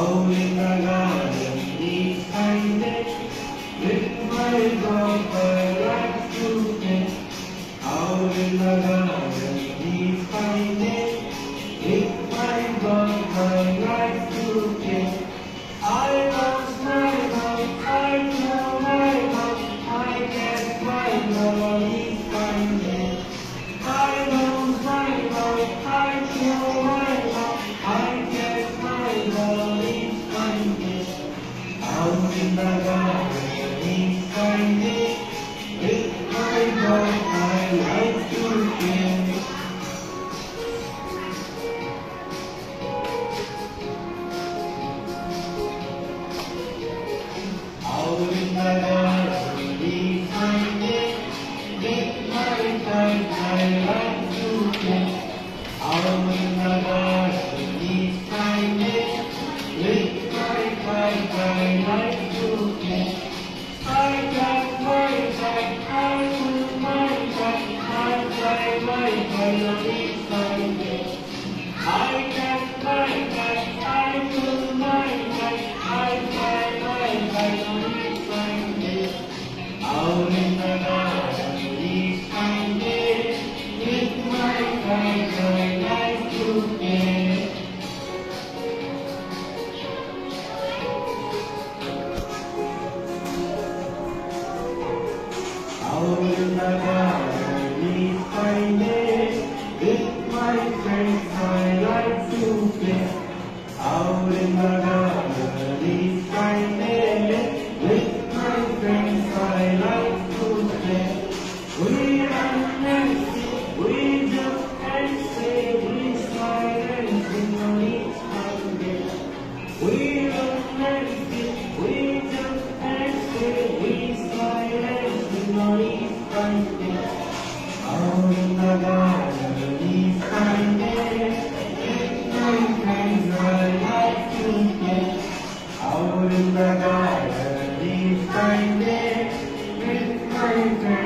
Out in the garden, each kind with my dog I like to play. Out in the garden, each kind with my dog I like to play. I lost my dog, I know my dog, I get my dog each kind. I lost my dog, I know my dog, I get my dog each kind. Out in the garden, each kind with my dog I like to play. Out in the garden, each kind with my dog I like to play. Out in the garden, each kind with my dog I like to play. I got my dog, I do my dog, I play my dog each kind. I got my dog, I do my dog, I play my dog each kind. Out in the garden, each kind with my dog I like to play. Out in the garden, each kind with my friends I like to play. Out in the garden, each kind with my friends I like to play. We run and sing, we jump and say, we smile and sing on each kind. We run and sing, we jump and say, we smile and sing on each kind. Out in the garden, each kind with my friends I like to play. Out in the garden, each kind with my friends